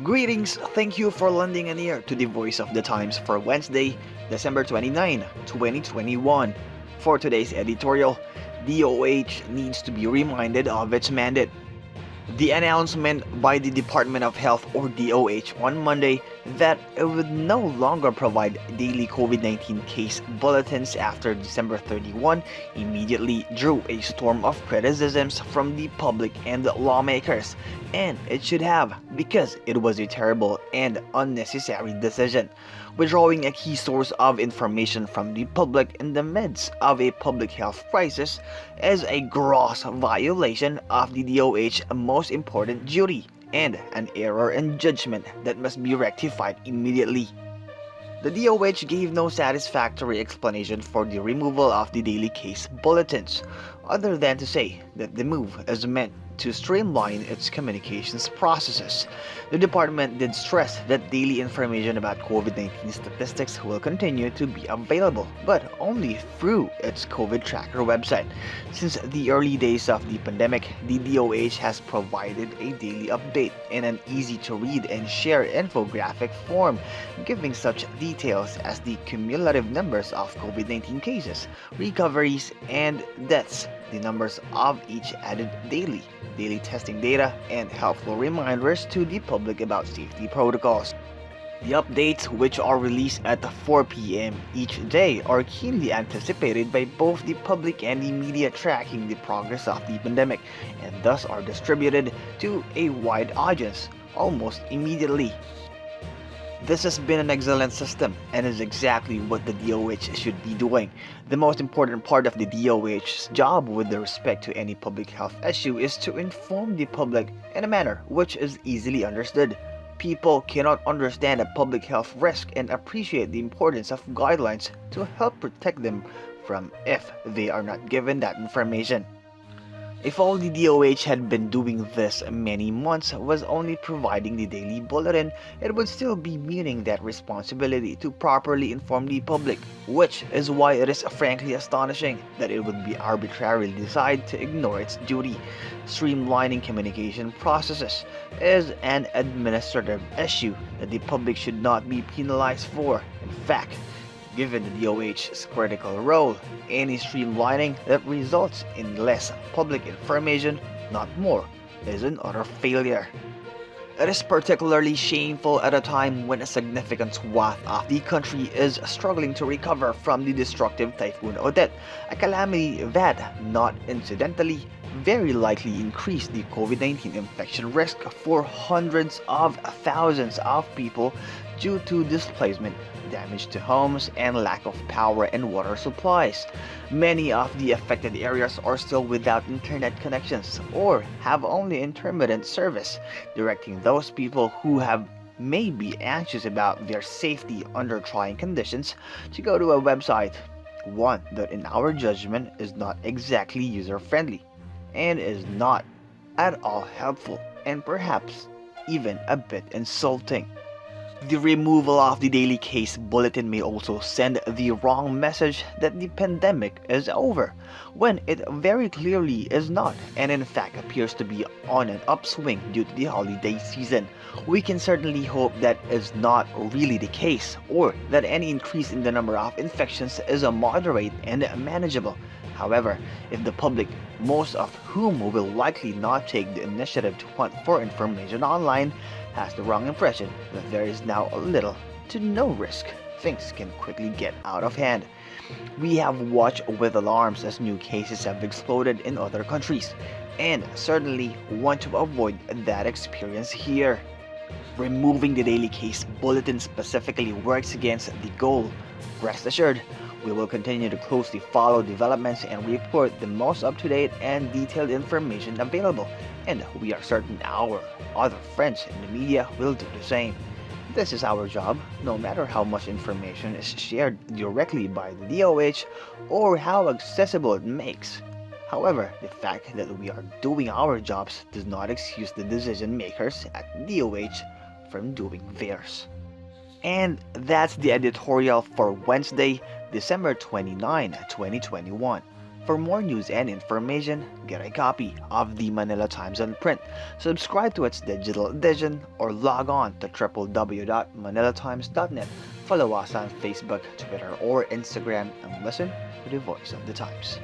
Greetings, thank you for lending an ear to the Voice of the Times for Wednesday, December 29, 2021. For today's editorial, DOH needs to be reminded of its mandate. The announcement by the Department of Health or DoH on Monday that it would no longer provide daily COVID-19 case bulletins after December 31 immediately drew a storm of criticisms from the public and lawmakers, and it should have because it was a terrible and unnecessary decision. Withdrawing a key source of information from the public in the midst of a public health crisis is a gross violation of the DOH's most important duty and an error in judgment that must be rectified immediately. The DOH gave no satisfactory explanation for the removal of the daily case bulletins, other than to say that the move is meant to streamline its communications processes. The department did stress that daily information about COVID-19 statistics will continue to be available, but only through its COVID tracker website. Since the early days of the pandemic, the DOH has provided a daily update in an easy-to-read and share infographic form, giving such details as the cumulative numbers of COVID-19 cases, recoveries, and deaths, the numbers of each added daily testing data, and helpful reminders to the public about safety protocols. The updates, which are released at 4 p.m. each day, are keenly anticipated by both the public and the media tracking the progress of the pandemic, and thus are distributed to a wide audience almost immediately. This has been an excellent system and is exactly what the DOH should be doing. The most important part of the DOH's job with respect to any public health issue is to inform the public in a manner which is easily understood. People cannot understand a public health risk and appreciate the importance of guidelines to help protect them from if they are not given that information. If all the DOH had been doing this many months was only providing the daily bulletin, it would still be meeting that responsibility to properly inform the public, which is why it is frankly astonishing that it would be arbitrarily decide to ignore its duty. Streamlining communication processes is an administrative issue that the public should not be penalized for. In fact, given the DOH's critical role, any streamlining that results in less public information, not more, is an utter failure. It is particularly shameful at a time when a significant swath of the country is struggling to recover from the destructive Typhoon Odette, a calamity that, not incidentally, very likely increased the COVID-19 infection risk for hundreds of thousands of people due to displacement, damage to homes, and lack of power and water supplies. Many of the affected areas are still without internet connections or have only intermittent service, directing those people who may be anxious about their safety under trying conditions to go to a website, one that in our judgment is not exactly user-friendly and is not at all helpful and perhaps even a bit insulting. The removal of the daily case bulletin may also send the wrong message that the pandemic is over, when it very clearly is not, and in fact appears to be on an upswing due to the holiday season. We can certainly hope that is not really the case, or that any increase in the number of infections is moderate and manageable. However, if the public, most of whom will likely not take the initiative to hunt for information online, has the wrong impression that there is now a little to no risk, things can quickly get out of hand. We have watched with alarms as new cases have exploded in other countries, and certainly want to avoid that experience here. Removing the daily case bulletin specifically works against the goal. Rest assured, we will continue to closely follow developments and report the most up-to-date and detailed information available, and we are certain our other friends in the media will do the same. This is our job, no matter how much information is shared directly by the DOH or how accessible it makes. However, the fact that we are doing our jobs does not excuse the decision makers at DoH from doing theirs. And that's the editorial for Wednesday, December 29, 2021. For more news and information, get a copy of the Manila Times on print, subscribe to its digital edition, or log on to www.manilatimes.net. Follow us on Facebook, Twitter, or Instagram and listen to the Voice of the Times.